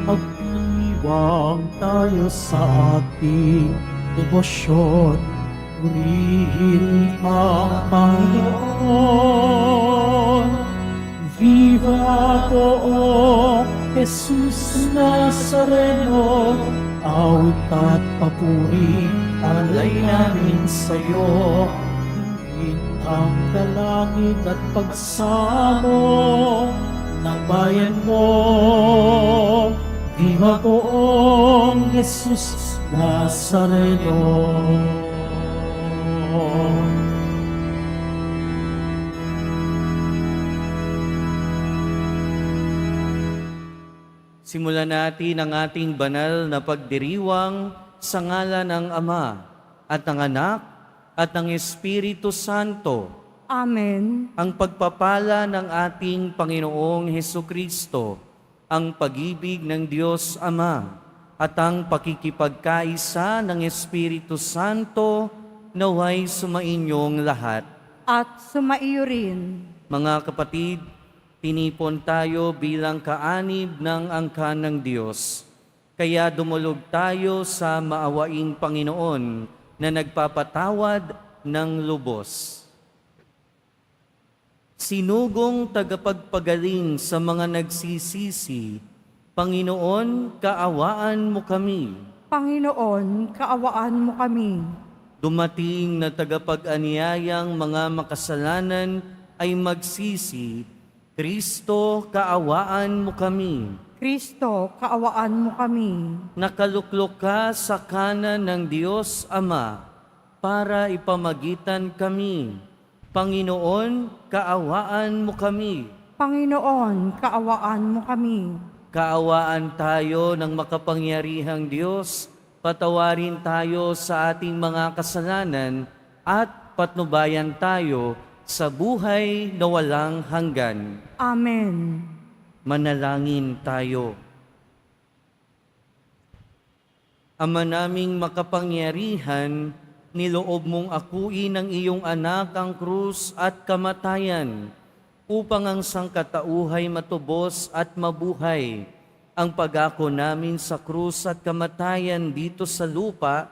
Magdiwang tayo sa ating debosyon. Purihin ang Panginoon. Viva Poong Jesus Nazareno, awit at papuri alay namin sa'yo. Hingin ang dalangin at pagsamo ng bayan mo. Viva Poong Jesus Nazareno. Simulan natin ang ating banal na pagdiriwang sa ngalan ng Ama at ng Anak at ng Espiritu Santo. Amen. Ang pagpapala ng ating Panginoong Hesukristo, ang pag-ibig ng Diyos Ama, at ang pakikipagkaisa ng Espiritu Santo naway sumainyong lahat. At sumaiyo rin. Mga kapatid, tinipon tayo bilang kaanib ng angkan ng Diyos. Kaya dumulog tayo sa maawaing Panginoon na nagpapatawad ng lubos. Sinugong tagapagpagaling sa mga nagsisisi, Panginoon, kaawaan mo kami. Panginoon, kaawaan mo kami. Dumating na tagapag-anyayang mga makasalanan ay magsisi, Kristo, kaawaan mo kami. Kristo, kaawaan mo kami. Nakaluklok ka sa kanan ng Diyos Ama para ipamagitan kami. Panginoon, kaawaan mo kami. Panginoon, kaawaan mo kami. Kaawaan tayo ng makapangyarihang Diyos, patawarin tayo sa ating mga kasalanan at patnubayan tayo sa buhay na walang hanggan. Amen. Manalangin tayo. Ama naming makapangyarihan, niloob mong akuin ng iyong anak ang krus at kamatayan upang ang sangkatauhay matubos at mabuhay. Ang pag-ako namin sa krus at kamatayan dito sa lupa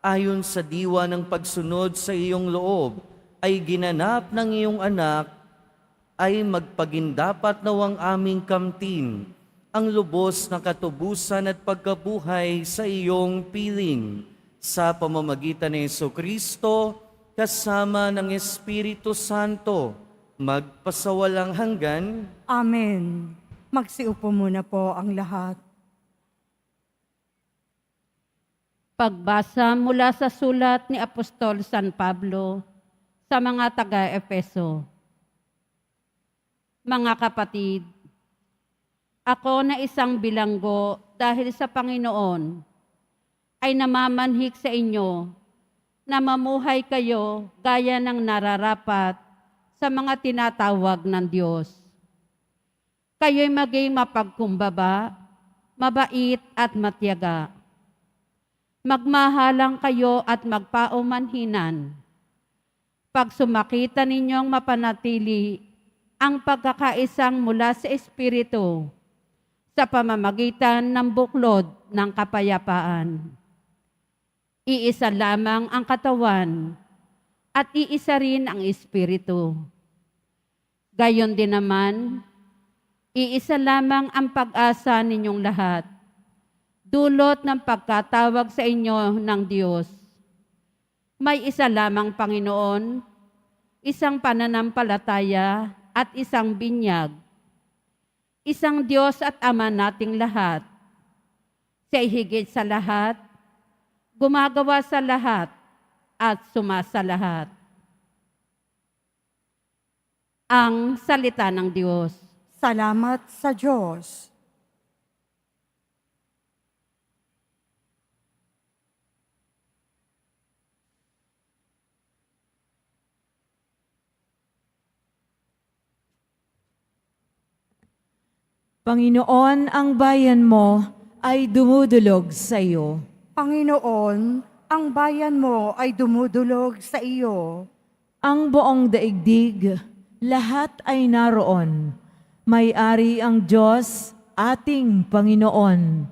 ayon sa diwa ng pagsunod sa iyong loob ay ginanap ng iyong anak, ay magpagindapat nawang aming kamtin ang lubos na katubusan at pagkabuhay sa iyong piling sa pamamagitan ni Jesucristo kasama ng Espiritu Santo, magpasawalang hanggan. Amen. Magsiupo muna po ang lahat. Pagbasa mula sa sulat ni Apostol San Pablo sa mga taga-Efeso. Mga kapatid, ako na isang bilanggo dahil sa Panginoon ay namamanhik sa inyo na mamuhay kayo gaya ng nararapat sa mga tinatawag ng Diyos. Kayo'y maging mapagkumbaba, mabait at matyaga. Magmahalang kayo at magpaumanhinan. Pag sumakita ninyong mapanatili ang pagkakaisang mula sa Espiritu sa pamamagitan ng buklod ng kapayapaan. Iisa lamang ang katawan at iisa rin ang Espiritu. Gayon din naman, iisa lamang ang pag-asa ninyong lahat, dulot ng pagkatawag sa inyo ng Diyos. May isa lamang Panginoon, isang pananampalataya at isang binyag. Isang Diyos at Ama nating lahat. Siya'y higit sa lahat, gumagawa sa lahat, at sumasa lahat. Ang salita ng Diyos. Salamat sa Diyos. Panginoon, ang bayan mo ay dumudulog sa iyo. Panginoon, ang bayan mo ay dumudulog sa iyo. Ang buong daigdig, lahat ay naroon. May-ari ang Diyos ating Panginoon.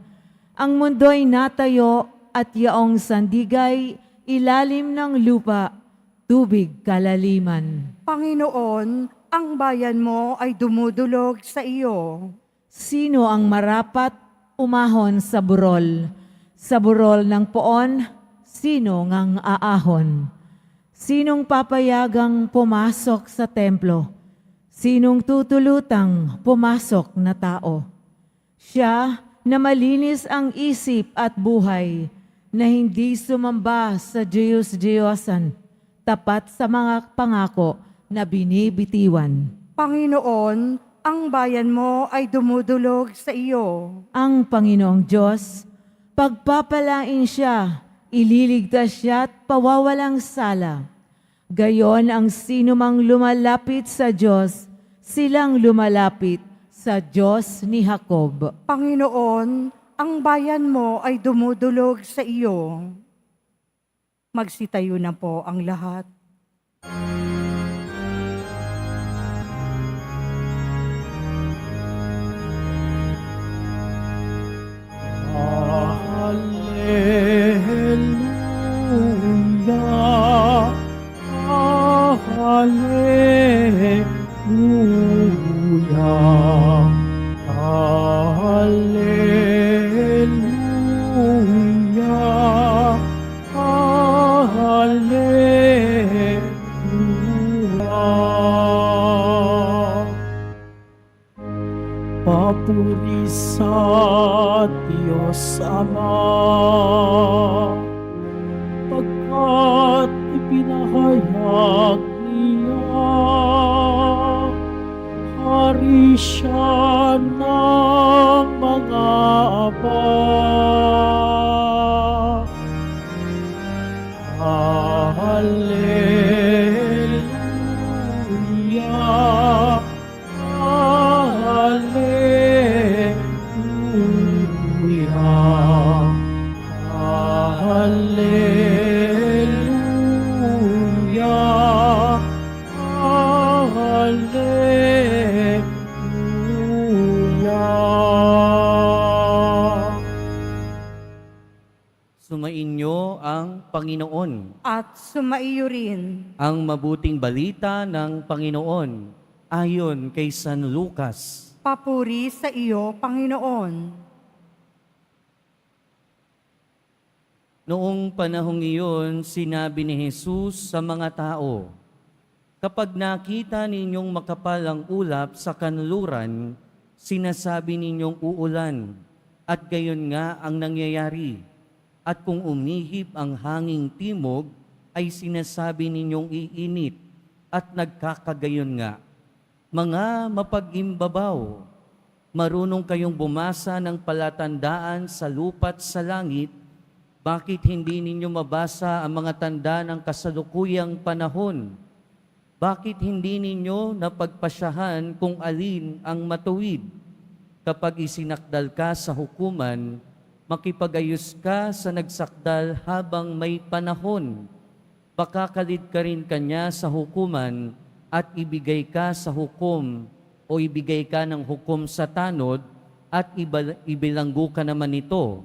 Ang mundo'y natayo at yaong sandigay, ilalim ng lupa, tubig kalaliman. Panginoon, ang bayan mo ay dumudulog sa iyo. Sino ang marapat umahon sa burol? Sa burol ng poon, sino ngang aahon? Sinong papayagang pumasok sa templo? Sinong tutulutang pumasok na tao? Siya na malinis ang isip at buhay, na hindi sumamba sa Diyos-Diyosan, tapat sa mga pangako na binibitiwan. Panginoon, ang bayan mo ay dumudulog sa iyo. Ang Panginoong Diyos, pagpapalain siya, ililigtas siya at pawawalang sala. Gayon ang sinumang lumalapit sa Diyos, silang lumalapit sa Diyos ni Jacob. Panginoon, ang bayan mo ay dumudulog sa iyo. Magsitayo na po ang lahat. Hallelujah, hallelujah, hallelujah, hallelujah. Papuri sa Diyos Ama, pagkat ipinahayag niya, hari siya ng mga aba. Hallelujah, hallelujah, hallelujah, hallelujah. Sumainyo ang Panginoon. At sumaiyo rin. Ang mabuting balita ng Panginoon ayon kay San Lucas. Papuri sa iyo, Panginoon. Noong panahong iyon, sinabi ni Jesus sa mga tao, "Kapag nakita ninyong makapal ang ulap sa kanluran, sinasabi ninyong uulan, at gayon nga ang nangyayari. At kung umihip ang hanging timog, ay sinasabi ninyong iinit, at nagkakagayon nga. Mga mapag-imbabaw, marunong kayong bumasa ng palatandaan sa lupa't sa langit, bakit hindi ninyo mabasa ang mga tanda ng kasalukuyang panahon? Bakit hindi ninyo napagpasyahan kung alin ang matuwid? Kapag isinakdal ka sa hukuman, makipag-ayos ka sa nagsakdal habang may panahon. Baka kalid ka rin kanya sa hukuman at ibigay ka sa hukom o ibigay ka ng hukom sa tanod at ibilanggo ka naman ito.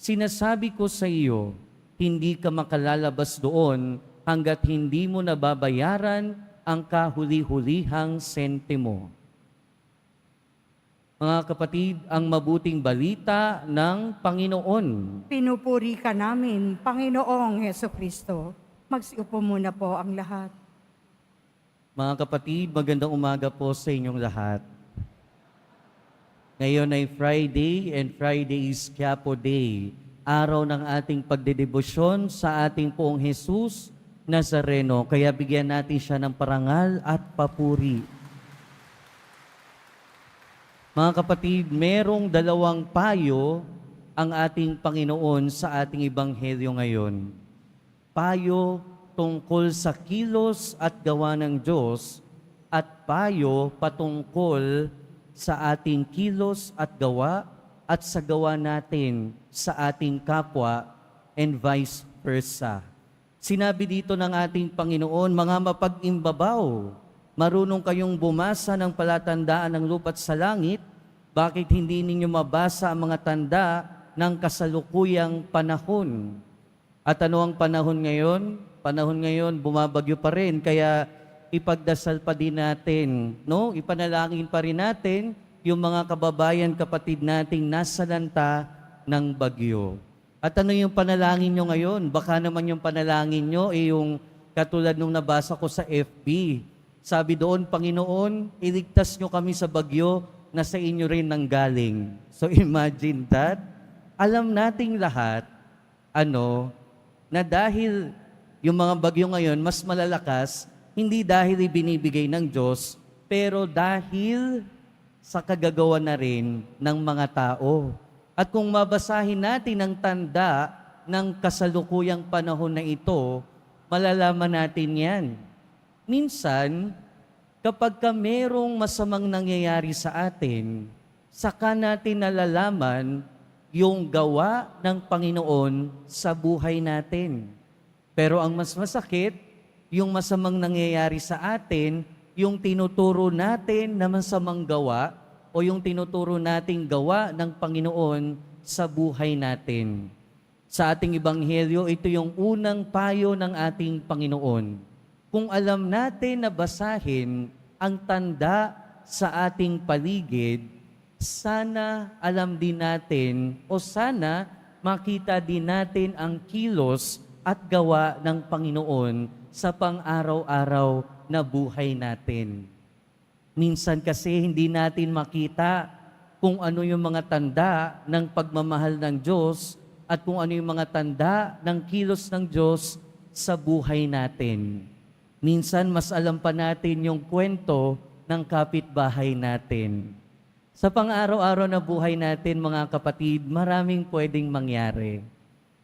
Sinasabi ko sa iyo, hindi ka makalalabas doon hanggat hindi mo nababayaran ang kahuli-hulihang sentimo." Mga kapatid, ang mabuting balita ng Panginoon. Pinupuri ka namin, Panginoong Hesukristo. Magsiupo muna po ang lahat. Mga kapatid, magandang umaga po sa inyong lahat. Ngayon ay Friday and Friday is Quiapo Day, araw ng ating pagdedebosyon sa ating Poong Jesus Nazareno. Kaya bigyan natin siya ng parangal at papuri. Mga kapatid, merong dalawang payo ang ating Panginoon sa ating Ebanghelyo ngayon. Payo tungkol sa kilos at gawa ng Diyos at payo patungkol sa ating kilos at gawa at sa gawa natin sa ating kapwa and vice versa. Sinabi dito ng ating Panginoon, mga mapag-imbabaw, marunong kayong bumasa ng palatandaan ng lupa't sa langit, Bakit hindi ninyo mabasa ang mga tanda ng kasalukuyang panahon? At ano ang panahon ngayon? Panahon ngayon, bumabagyo pa rin, kaya ipagdasal pa din natin, no? Ipanalangin pa rin natin yung mga kababayan, kapatid nating nasa lanta ng bagyo. At ano yung panalangin nyo ngayon? Baka naman yung panalangin nyo yung katulad nung nabasa ko sa FB. Sabi doon, Panginoon, iligtas nyo kami sa bagyo na sa inyo rin nanggaling. So imagine that. Alam nating lahat, na dahil yung mga bagyo ngayon mas malalakas, hindi dahil ibinibigay ng Diyos, pero dahil sa kagagawa na rin ng mga tao. At kung mabasahin natin ang tanda ng kasalukuyang panahon na ito, malalaman natin yan. Minsan, kapag merong masamang nangyayari sa atin, saka natin nalalaman yung gawa ng Panginoon sa buhay natin. Pero ang mas masakit, yung masamang nangyayari sa atin, yung tinuturo natin na masamang gawa o yung tinuturo nating gawa ng Panginoon sa buhay natin. Sa ating Ebanghelyo, ito yung unang payo ng ating Panginoon. Kung alam natin na basahin ang tanda sa ating paligid, sana alam din natin o sana makita din natin ang kilos at gawa ng Panginoon sa pang-araw-araw na buhay natin. Minsan kasi hindi natin makita kung ano yung mga tanda ng pagmamahal ng Diyos at kung ano yung mga tanda ng kilos ng Diyos sa buhay natin. Minsan mas alam pa natin yung kwento ng kapitbahay natin. Sa pang-araw-araw na buhay natin, mga kapatid, maraming pwedeng mangyari.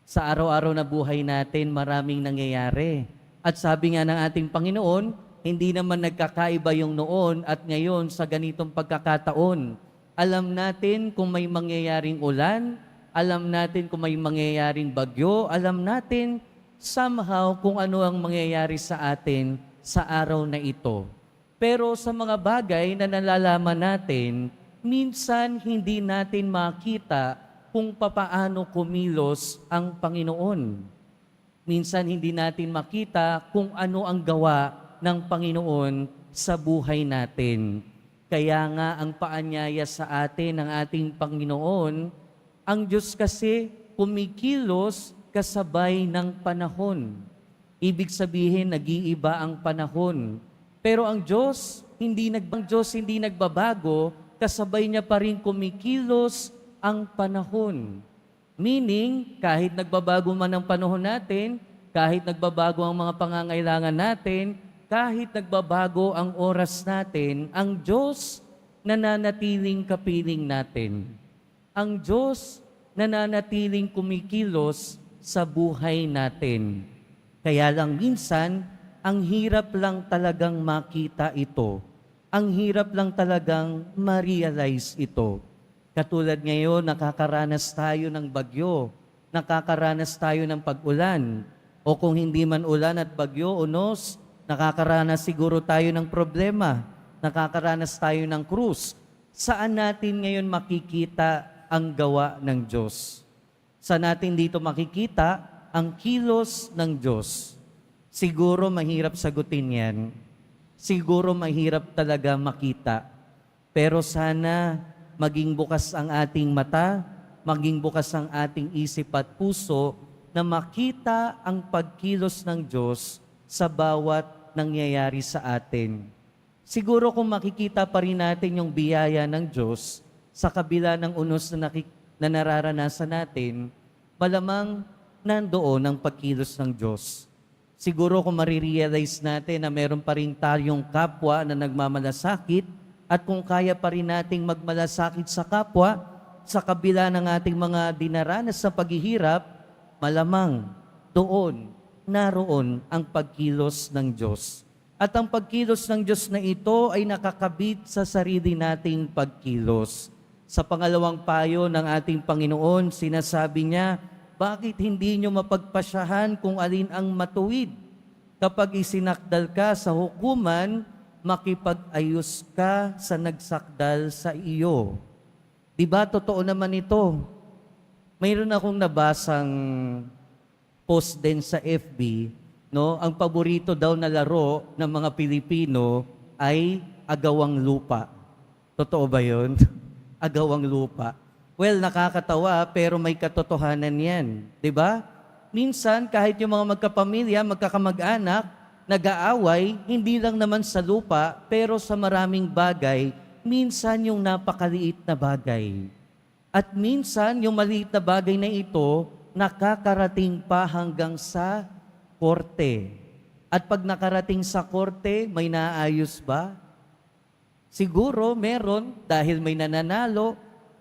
Sa araw-araw na buhay natin, maraming nangyayari. At sabi nga ng ating Panginoon, hindi naman nagkakaiba yung noon at ngayon sa ganitong pagkakataon. Alam natin kung may mangyayaring ulan, alam natin kung may mangyayaring bagyo, alam natin somehow kung ano ang mangyayari sa atin sa araw na ito. Pero sa mga bagay na nalalaman natin, minsan hindi natin makita kung papaano kumilos ang Panginoon. Minsan hindi natin makita kung ano ang gawa ng Panginoon sa buhay natin. Kaya nga ang paanyaya sa atin ng ating Panginoon, ang Diyos kasi kumikilos kasabay ng panahon. Ibig sabihin, nag-iiba ang panahon. Pero ang Diyos hindi nagbabago, kasabay niya pa rin kumikilos ang panahon. Meaning, kahit nagbabago man ang panahon natin, kahit nagbabago ang mga pangangailangan natin, kahit nagbabago ang oras natin, ang Diyos nananatiling kapiling natin. Ang Diyos nananatiling kumikilos sa buhay natin. Kaya lang minsan, ang hirap lang talagang makita ito. Ang hirap lang talagang ma-realize ito. Katulad ngayon, nakakaranas tayo ng bagyo, nakakaranas tayo ng pag-ulan, o kung hindi man ulan at bagyo, unos, nakakaranas siguro tayo ng problema, nakakaranas tayo ng krus. Saan natin ngayon makikita ang gawa ng Diyos? Saan natin dito makikita ang kilos ng Diyos? Siguro mahirap sagutin yan. Siguro mahirap talaga makita. Pero sana maging bukas ang ating mata, maging bukas ang ating isip at puso na makita ang pagkilos ng Diyos sa bawat nangyayari sa atin. Siguro kung makikita pa rin natin yung biyaya ng Diyos sa kabila ng unos na nararanasan natin, malamang nandoon ang pagkilos ng Diyos. Siguro kung marirealize natin na meron pa rin tayong kapwa na nagmamalasakit at kung kaya pa rin nating magmalasakit sa kapwa sa kabila ng ating mga dinaranas sa paghihirap, malamang naroon ang pagkilos ng Diyos. At ang pagkilos ng Diyos na ito ay nakakabit sa sarili nating pagkilos. Sa pangalawang payo ng ating Panginoon, sinasabi niya, bakit hindi nyo mapagpasyahan kung alin ang matuwid? Kapag isinakdal ka sa hukuman, makipag-ayos ka sa nagsakdal sa iyo. Di ba totoo naman ito? Mayroon akong nabasang post din sa FB, no? Ang paborito daw na laro ng mga Pilipino ay agawang lupa. Totoo ba 'yon? Agawang lupa. Well, nakakatawa pero may katotohanan 'yan, 'di ba? Minsan kahit yung mga magkapamilya, magkakamag-anak, nag-aaway, hindi lang naman sa lupa, pero sa maraming bagay, minsan yung napakaliit na bagay. At minsan yung maliit na bagay na ito, nakakarating pa hanggang sa korte. At pag nakarating sa korte, may naayos ba? Siguro meron dahil may nananalo,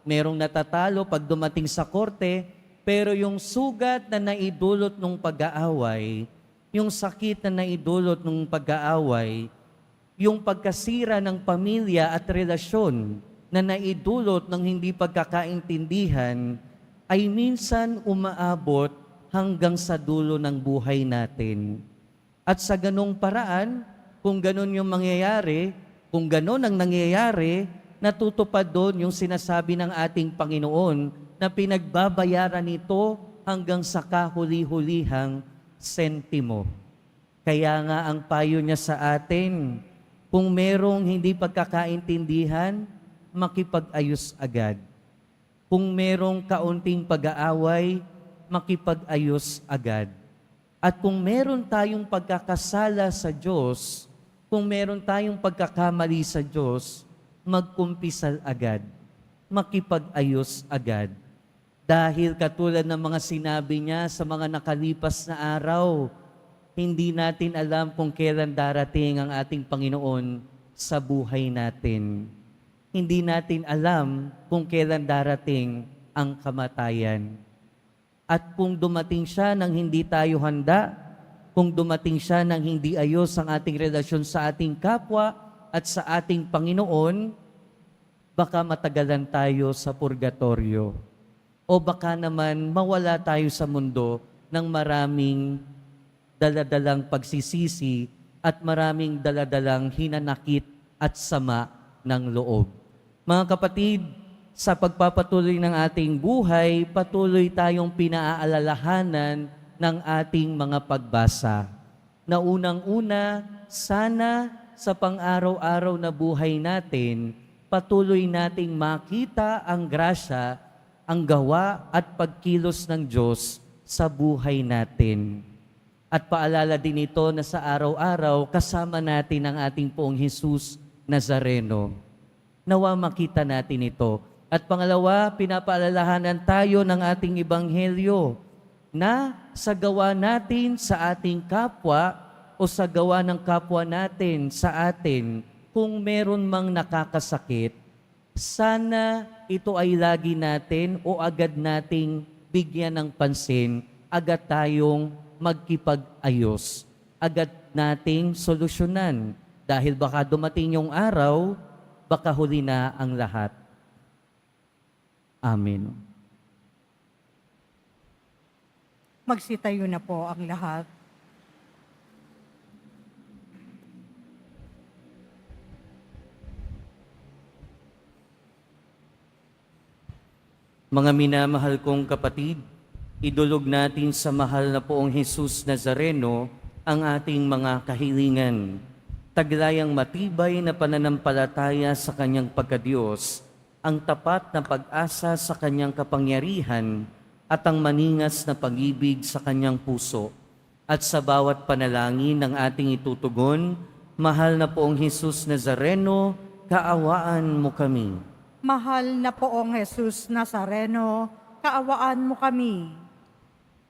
merong natatalo pag dumating sa korte, pero yung sugat na naidulot ng pag-aaway, yung sakit na naidulot ng pag-aaway, yung pagkasira ng pamilya at relasyon na naidulot ng hindi pagkakaintindihan ay minsan umaabot hanggang sa dulo ng buhay natin. At sa ganong paraan, kung ganon yung mangyayari, kung ganon ang nangyayari, natutupad doon yung sinasabi ng ating Panginoon na pinagbabayaran nito hanggang sa kahuli-hulihang sentimo. Kaya nga ang payo niya sa atin, kung merong hindi pagkakaintindihan, makipag-ayos agad. Kung merong kaunting pag-aaway, makipag-ayos agad. At kung meron tayong pagkakasala sa Diyos, kung meron tayong pagkakamali sa Diyos, magkumpisal agad. Makipag-ayos agad. Dahil katulad ng mga sinabi niya sa mga nakalipas na araw, hindi natin alam kung kailan darating ang ating Panginoon sa buhay natin. Hindi natin alam kung kailan darating ang kamatayan. At kung dumating siya nang hindi tayo handa, kung dumating siya nang hindi ayos ang ating relasyon sa ating kapwa at sa ating Panginoon, baka matagalan tayo sa purgatorio. O baka naman mawala tayo sa mundo ng maraming daladalang pagsisisi at maraming daladalang hinanakit at sama ng loob. Mga kapatid, sa pagpapatuloy ng ating buhay, patuloy tayong pinaalalahanan ng ating mga pagbasa. Na unang-una, sana sa pang-araw-araw na buhay natin, patuloy nating makita ang grasya, ang gawa at pagkilos ng Diyos sa buhay natin. At paalala din ito na sa araw-araw kasama natin ang ating Poong Jesus Nazareno. Nawa makita natin ito. At pangalawa, pinapaalalahanan tayo ng ating Ebanghelyo na sa gawa natin sa ating kapwa o sa gawa ng kapwa natin sa atin, kung meron mang nakakasakit, sana ito ay lagi natin o agad nating bigyan ng pansin, agad tayong magkipag-ayos, agad nating solusyonan. Dahil baka dumating yung araw, baka huli na ang lahat. Amen. Magsitayo na po ang lahat. Mga minamahal kong kapatid, idulog natin sa mahal na Poong Jesus Nazareno ang ating mga kahilingan. Taglayang matibay na pananampalataya sa Kanyang pagkadiyos, ang tapat na pag-asa sa Kanyang kapangyarihan, at ang maningas na pag-ibig sa Kanyang puso. At sa bawat panalangin ng ating itutugon, mahal na Poong Jesus Nazareno, kaawaan mo kami. Mahal na Poong Jesus Nazareno, kaawaan mo kami.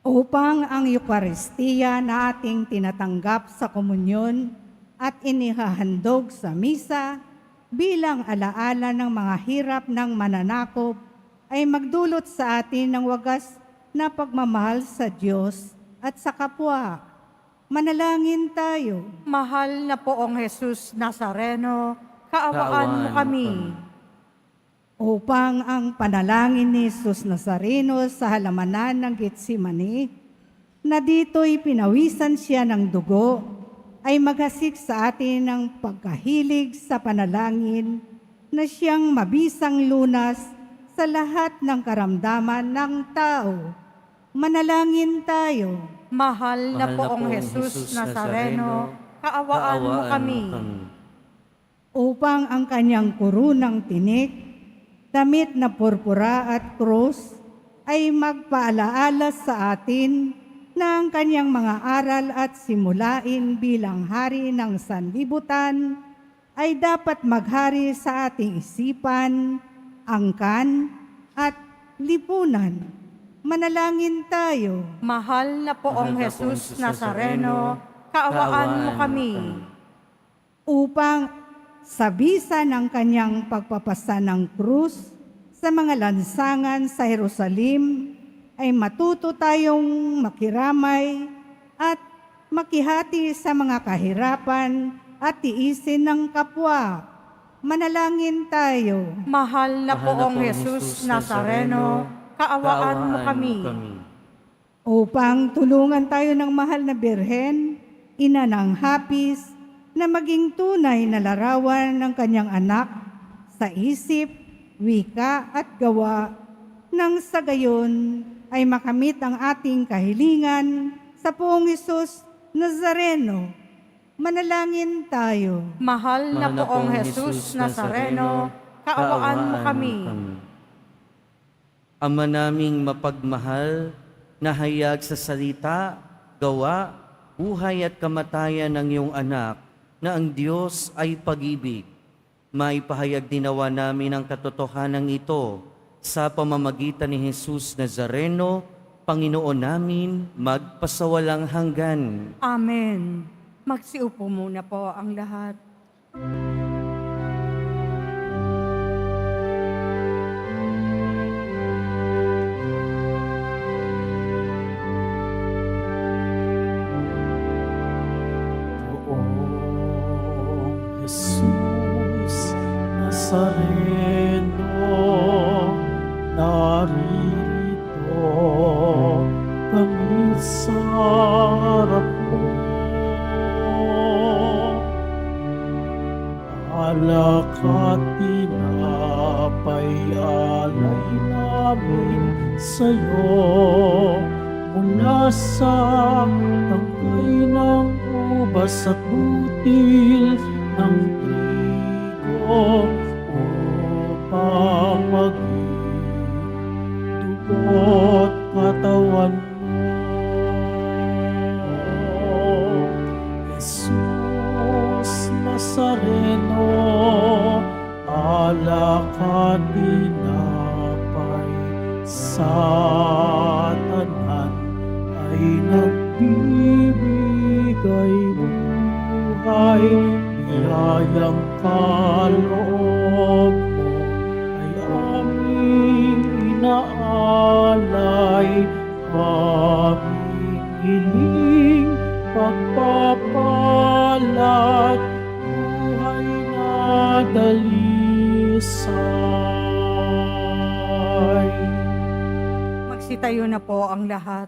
Upang ang Eukaristiya na ating tinatanggap sa komunyon at inihahandog sa misa bilang alaala ng mga hirap ng mananakop ay magdulot sa atin ng wagas na pagmamahal sa Diyos at sa kapwa. Manalangin tayo. Mahal na Poong Jesus Nazareno, kaawaan mo kami. Upang ang panalangin ni Jesus Nazareno sa halamanan ng Getsemani, na dito'y pinawisan siya ng dugo, ay maghasik sa atin ng pagkahilig sa panalangin na siyang mabisang lunas sa lahat ng karamdaman ng tao. Manalangin tayo. Mahal na Mahal poong Jesus Nazareno, kaawaan mo kami. Upang ang kanyang kurunang tinik, damit na purpura at krus, ay magpaalaala sa atin na ang kanyang mga aral at simulain bilang hari ng sanlibutan ay dapat maghari sa ating isipan, angkan, at lipunan. Manalangin tayo. Mahal na poong Jesus Nazareno, kaawaan mo kami. Upang sa bisa ng kanyang pagpapasa ng krus sa mga lansangan sa Jerusalem, ay matuto tayong makiramay at makihati sa mga kahirapan at tiisin ng kapwa. Manalangin tayo. Mahal na poong Jesus Nazareno, kaawaan mo kami. Upang tulungan tayo ng mahal na Birhen, ina ng hapis, na maging tunay na larawan ng kanyang anak sa isip, wika at gawa, nang sa gayon ay makamit ang ating kahilingan sa poong Jesus Nazareno. Manalangin tayo. Mahal na poong Jesus Nazareno, kaawaan mo kami. Ama naming mapagmahal, nahayag sa salita, gawa, buhay at kamatayan ng iyong anak, na ang Diyos ay pag-ibig. Maipahayag dinawa namin ang katotohanan ito sa pamamagitan ni Jesus Nazareno, Panginoon namin, magpasawalang hanggan. Amen. Magsiupo muna po ang lahat. Poong Jesus Nazareno, naririto kami sa harap mo. Alak at tinapay alay namin sa'yo, mula sa tangkay ng ubas at butil ng trigo, upang maging dugo't katawan mo. Jesus Nazareno, alak at tinapay sa tanan ay nagbibigay buhay, biyayang kaloob mo ay aming inaalay, aming hiling pagpapalat, buhay na dalisay. Magsitayo na po ang lahat.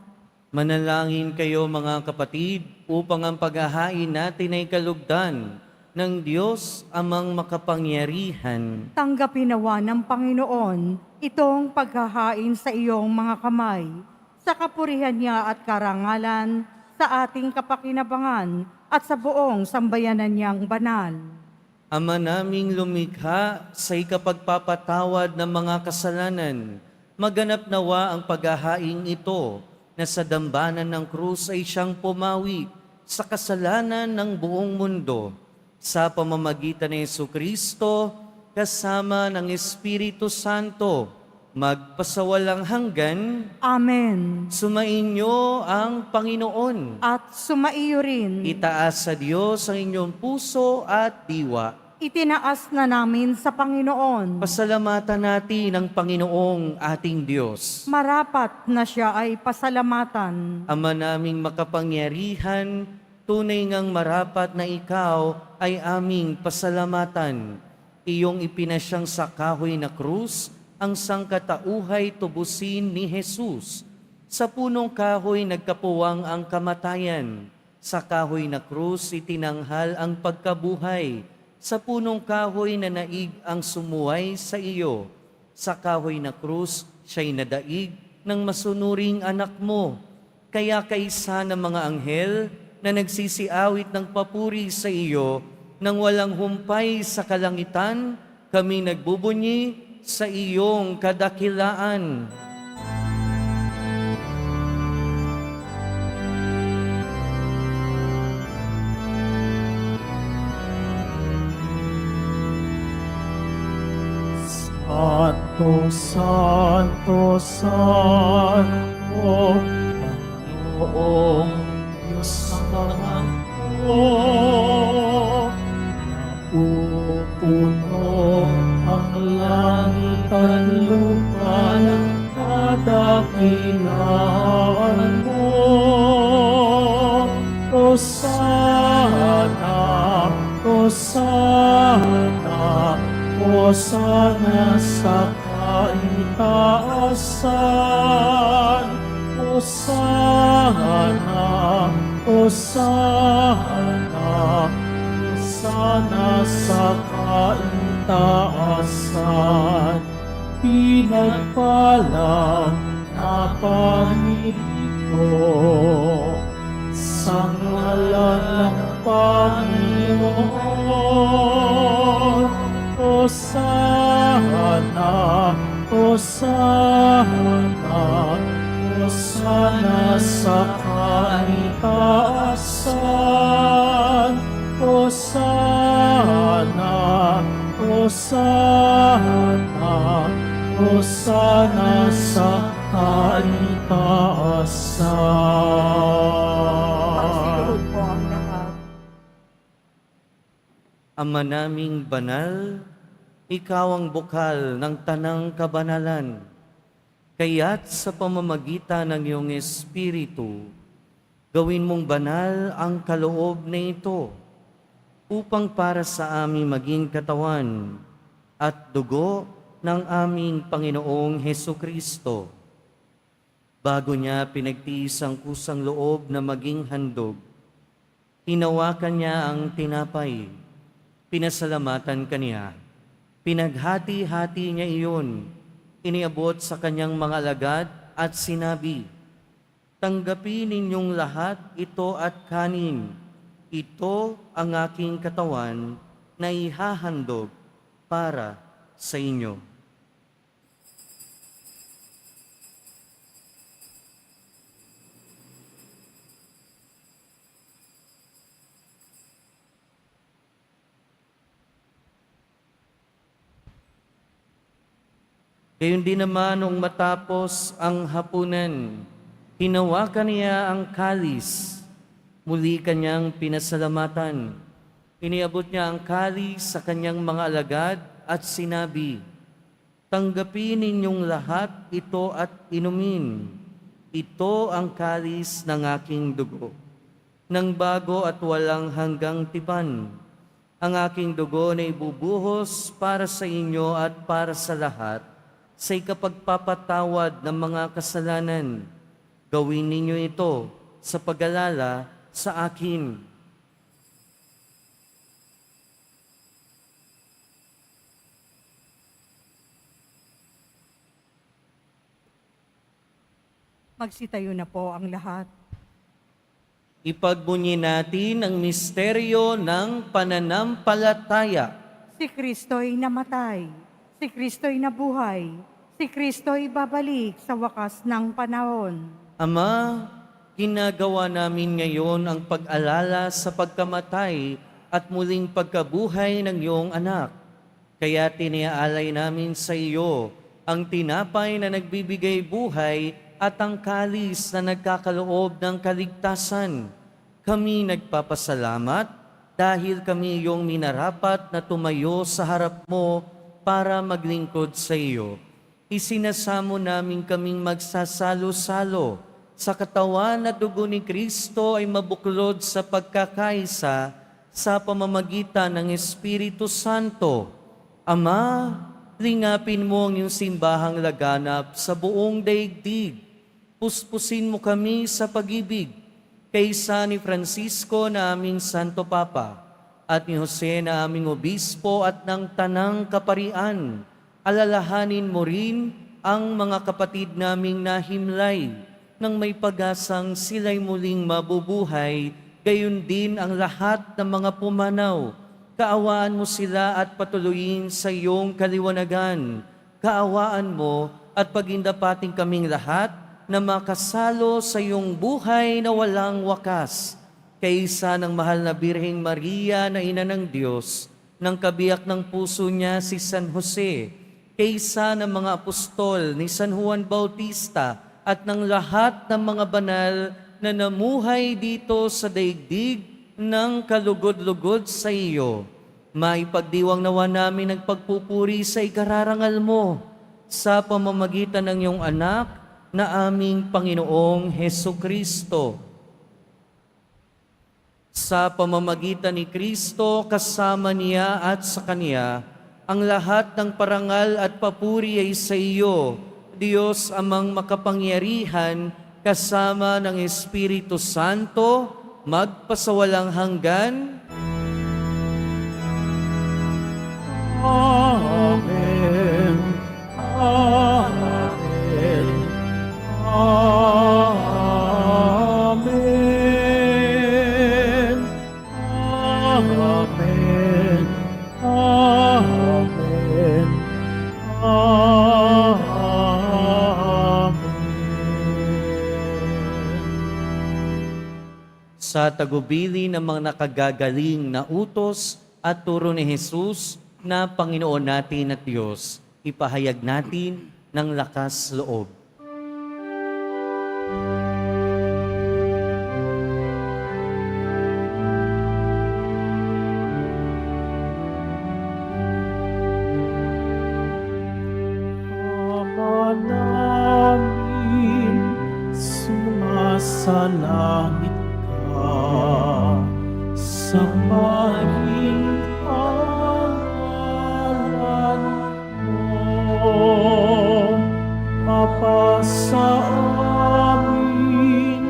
Manalangin kayo mga kapatid upang ang paghahain natin ay kalugdan ng Diyos amang makapangyarihan. Tanggapin nawa ng Panginoon itong paghahain sa iyong mga kamay, sa kapurihan niya at karangalan, sa ating kapakinabangan at sa buong sambayanan niyang banal. Ama naming lumikha sa ikapagpapatawad ng mga kasalanan, maganap nawa ang paghahain ito na sa dambana ng krus ay siyang pumawi sa kasalanan ng buong mundo. Sa pamamagitan ni Jesucristo, kasama ng Espiritu Santo, magpasawalang hanggan. Amen. Sumainyo ang Panginoon. At sumaiyo rin. Itaas sa Diyos ang inyong puso at diwa. Itinaas na namin sa Panginoon. Pasalamatan natin ang Panginoong ating Diyos. Marapat na siya ay pasalamatan. Ama naming makapangyarihan, tunay ngang marapat na ikaw ay aming pasalamatan. Iyong ipinasyang sa kahoy na krus, ang sangkatauhay tubusin ni Jesus. Sa punong kahoy nagkapuwang ang kamatayan. Sa kahoy na krus itinanghal ang pagkabuhay. Sa punong kahoy na naig ang sumuway sa iyo. Sa kahoy na krus, siya'y nadaig ng masunuring anak mo. Kaya kaisa ng mga anghel na nagsisiawit ng papuri sa iyo, nang walang humpay sa kalangitan, kami nagbubunyi sa iyong kadakilaan. Santo, Santo, Santo, Panginoong Diyos ng napupuno ang langit at lupa ng kadakilaan mo. Hosana, Hosana, Hosana sa kaitaasan. Hosana, Hosana, Hosana sa kaitaasan. Pinagpala na Panginoon sa ngalan ng Panginoon. Hosana, Hosana, Hosana sa kaitaasan. Hosana, Hosana, Hosana sa kaitaasan. Po ang lahat. Ama naming banal, ikaw ang bukal ng tanang kabanalan. Kaya't sa pamamagitan ng iyong Espiritu, gawin mong banal ang kaloob na ito, upang para sa amin maging katawan at dugo ng aming Panginoong Hesukristo. Bago niya pinagtiis ang kusang loob na maging handog, hinawakan niya ang tinapay, pinasalamatan kaniya, pinaghati-hati niya iyon, iniabot sa kanyang mga alagad at sinabi, "Tanggapin ninyong lahat ito at kanin. Ito ang aking katawan na ihahandog para sa inyo." Gayon din naman nung matapos ang hapunan, hinawakan niya ang kalis, muli kanyang pinasalamatan. Iniabot niya ang kalis sa kanyang mga alagad at sinabi, "Tanggapin ninyong lahat ito at inumin. Ito ang kalis ng aking dugo, ng bago at walang hanggang tipan. Ang aking dugo na ibubuhos para sa inyo at para sa lahat, sa ikapagpapatawad ng mga kasalanan. Gawin ninyo ito sa pag-alala sa akin." Magsitayo na po ang lahat. Ipagbunyi natin ang misteryo ng pananampalataya. Si Kristo'y namatay. Si Kristo'y nabuhay. Si Kristo'y babalik sa wakas ng panahon. Ama, ginagawa namin ngayon ang pag-alala sa pagkamatay at muling pagkabuhay ng iyong anak. Kaya tiniaalay namin sa iyo ang tinapay na nagbibigay buhay at ang kalis na nagkakaloob ng kaligtasan. Kami nagpapasalamat dahil kami iyong minarapat na tumayo sa harap mo para maglingkod sa iyo. Isinasamo namin kaming magsasalo-salo sa katawan at dugo ni Kristo ay mabuklod sa pagkakaisa sa pamamagitan ng Espiritu Santo. Ama, lingapin mo ang iyong simbahang laganap sa buong daigdig. Puspusin mo kami sa pag-ibig kaysa ni Francisco na aming Santo Papa at ni Jose na aming Obispo at ng Tanang Kaparian Alalahanin mo rin ang mga kapatid naming nahimlay nang may pag-asang sila'y muling mabubuhay, gayon din ang lahat ng mga pumanaw. Kaawaan mo sila at patuloyin sa iyong kaliwanagan. Kaawaan mo at pagindapating kaming lahat na makasalo sa iyong buhay na walang wakas. Kaysa ng mahal na Birheng Maria na Ina ng Diyos, ng kabiyak ng puso niya si San Jose, kaysa ng mga apostol ni San Juan Bautista at ng lahat ng mga banal na namuhay dito sa daigdig ng kalugod-lugod sa iyo. Maipagdiwang nawa namin ang pagpupuri sa ikararangal mo sa pamamagitan ng iyong anak na aming Panginoong Hesukristo. Sa pamamagitan ni Kristo, kasama niya at sa Kanya, ang lahat ng parangal at papuri ay sa iyo, Diyos amang makapangyarihan, kasama ng Espiritu Santo, magpasawalang hanggan. Amen. Amen. Amen. Amen. Amen. Sa tagubili ng mga nakagagaling na utos at turo ni Jesus na Panginoon natin at Diyos, ipahayag natin ng lakas loob. Ama namin, sumasalangit ka, sambahin ang ngalan mo, mapasa amin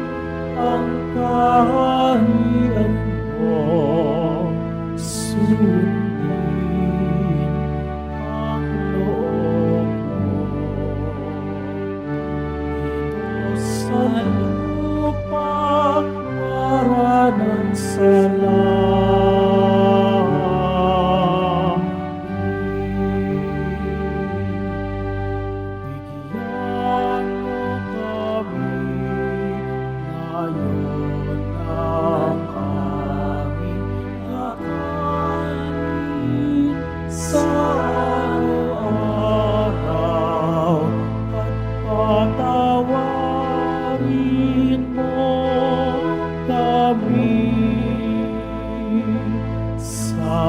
ang kaharian mo, sundin ang loob mo. Dito sa lupa, para ng bigyan mo kami ngayon ng aming kakanin sa araw-araw at patawarin mo kami sa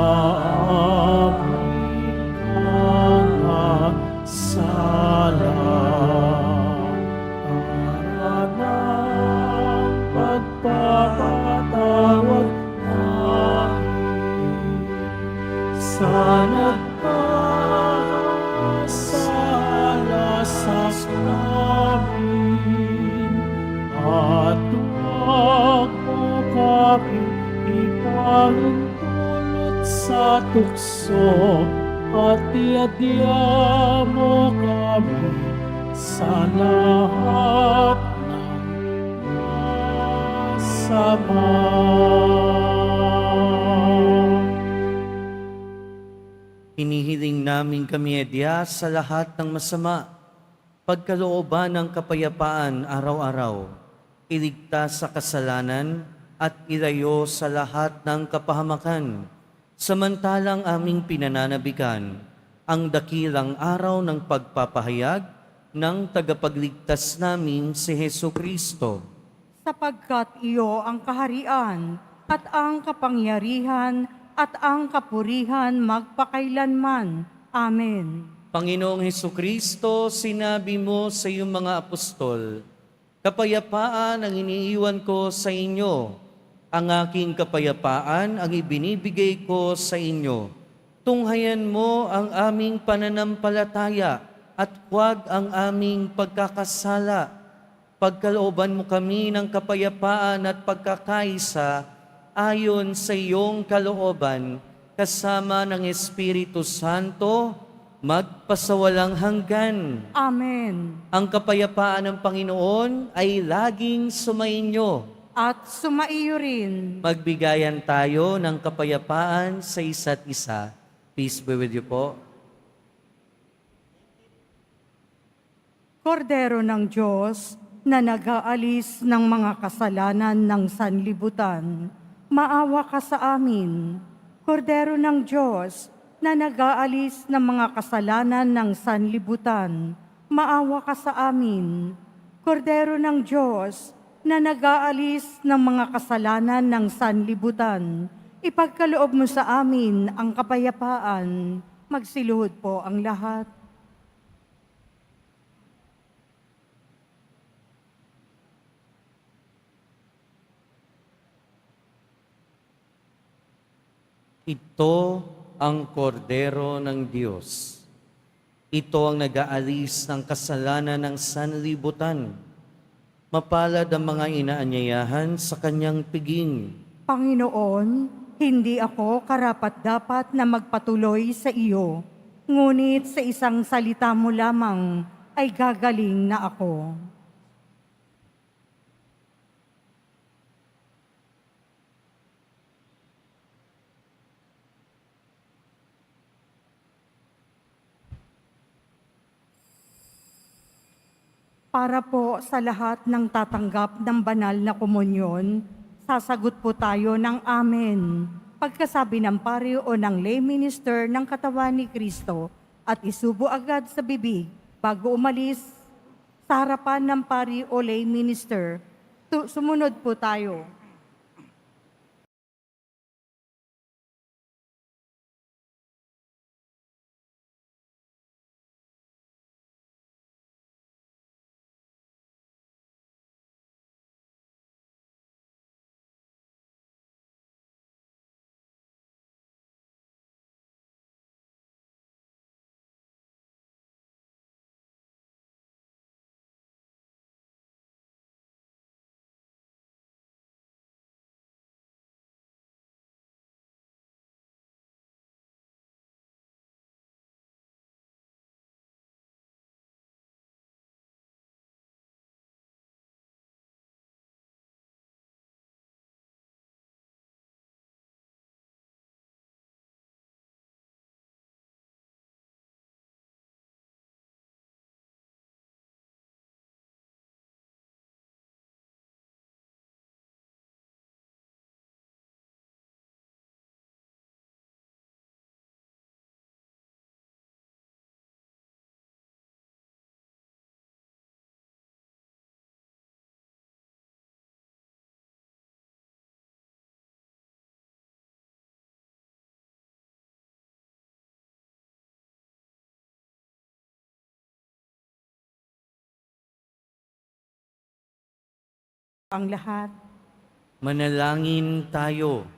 aming mga sala, para ng pagpapatawad namin sa nagkakasala sa amin, at huwag mo kami ipahintulot sa tukso, at iadya mo kami sa lahat ng masama. Hinihiling namin kami adya sa lahat ng masama, pagkalooban ng kapayapaan araw-araw, iligtas sa kasalanan at ilayo sa lahat ng kapahamakan, samantalang aming pinananabikan ang dakilang araw ng pagpapahayag ng tagapagligtas namin si Hesukristo. Sapagkat iyo ang kaharian at ang kapangyarihan at ang kapurihan magpakailanman. Amen. Panginoong Hesukristo, sinabi mo sa iyong mga apostol, kapayapaan ang iniiwan ko sa inyo, ang aking kapayapaan ang ibinibigay ko sa inyo. Tunghayan mo ang aming pananampalataya at huwag ang aming pagkakasala. Pagkalooban mo kami ng kapayapaan at pagkakaisa ayon sa iyong kalooban, kasama ng Espiritu Santo, magpasawalang hanggan. Amen. Ang kapayapaan ng Panginoon ay laging sumainyo. At sumaiyo rin. Magbigayan tayo ng kapayapaan sa isa't isa. Peace be with you po. Kordero ng Diyos na nag-aalis ng mga kasalanan ng sanlibutan, maawa ka sa amin. Kordero ng Diyos na nag-aalis ng mga kasalanan ng sanlibutan, maawa ka sa amin. Kordero ng Diyos na nag-aalis ng mga kasalanan ng sanlibutan, ipagkaloob mo sa amin ang kapayapaan. Magsiluhod po ang lahat. Ito ang kordero ng Diyos. Ito ang nag-aalis ng kasalanan ng sanlibutan. Mapalad ang mga inaanyayahan sa kanyang piging. Panginoon, hindi ako karapat-dapat na magpatuloy sa iyo, ngunit sa isang salita mo lamang ay gagaling na ako. Para po sa lahat ng tatanggap ng banal na komunyon, sasagot po tayo ng Amen. Pagkasabi ng pari o ng lay minister ng katawan ni Kristo at isubo agad sa bibig bago umalis sa harapan ng pari o lay minister. Sumunod po tayo. Ang lahat. Manalangin tayo.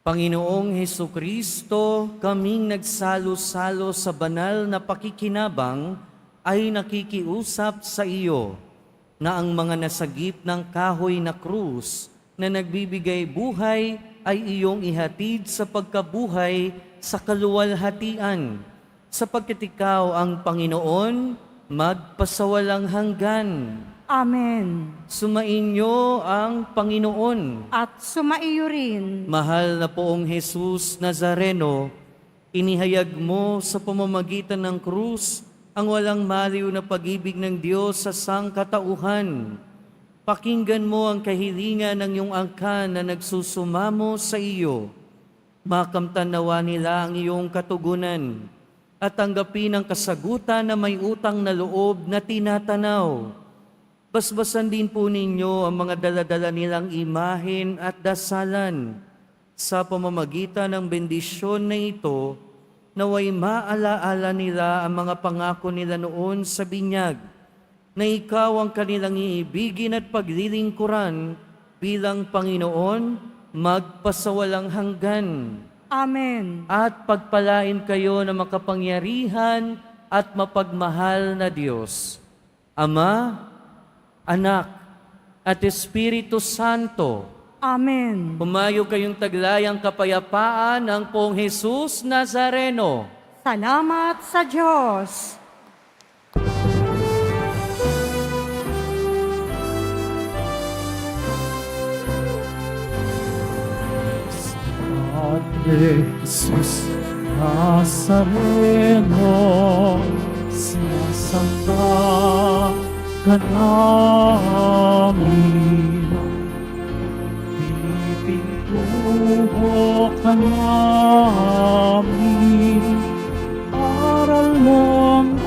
Panginoong Hesu Kristo, kaming nagsalo-salo sa banal na pakikinabang ay nakikiusap sa iyo na ang mga nasagip ng kahoy na krus na nagbibigay buhay ay iyong ihatid sa pagkabuhay sa kaluwalhatian, sapagkat ikaw ang Panginoon, magpasawalang hanggan. Amen. Sumainyo ang Panginoon. At sumaiyo rin. Mahal na poong Jesus Nazareno, inihayag mo sa pamamagitan ng krus ang walang maliw na pag-ibig ng Diyos sa sangkatauhan. Pakinggan mo ang kahilingan ng iyong angkan na nagsusumamo sa iyo. Makamtan nawa nila ang iyong katugunan at tanggapin ang kasagutan na may utang na loob na tinatanaw. Basbasan din po ninyo ang mga daladala nilang imahen at dasalan. Sa pamamagitan ng bendisyon na ito, naway maalaala nila ang mga pangako nila noon sa binyag, na ikaw ang kanilang iibigin at paglilingkuran bilang Panginoon, magpasawalang hanggan. Amen. At pagpalain kayo ng makapangyarihan at mapagmahal na Diyos, Ama, Anak, at Espiritu Santo. Amen. Pumayo kayong taglayang kapayapaan ng Poong Jesus Nazareno. Salamat sa Diyos. Padre Jesus Nazareno, sinasamba ka namin. Pinipintuho ka namin, aral ng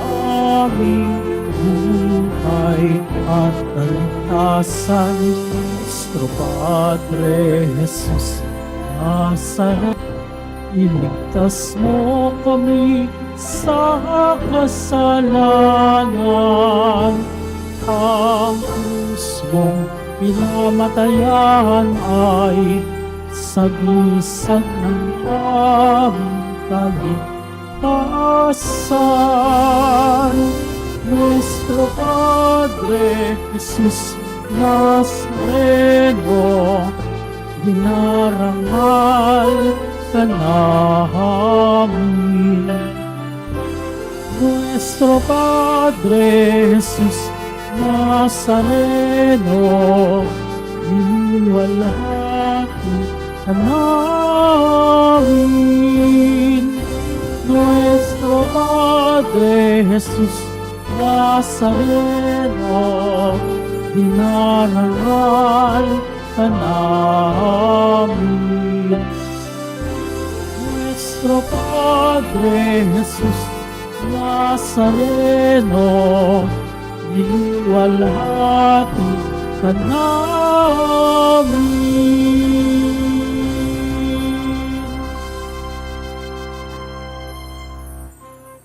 aming buhay at kaligtasan. Nuestro Padre Jesus Nazaret, iligtas mo kami sa kasalanan. Ang krus mong pinamatayan ay sagisag ng aming kaligtasan. Nuestro Padre Jesus Nazareno, dinarangal ka namin. Nuestro Padre Jesus Nazareno, niwalhati ka namin. Nuestro Padre Jesus Nazareno, dinarangal ka namin. Nuestro Padre Jesus Nazareno, niwalhati ka namin.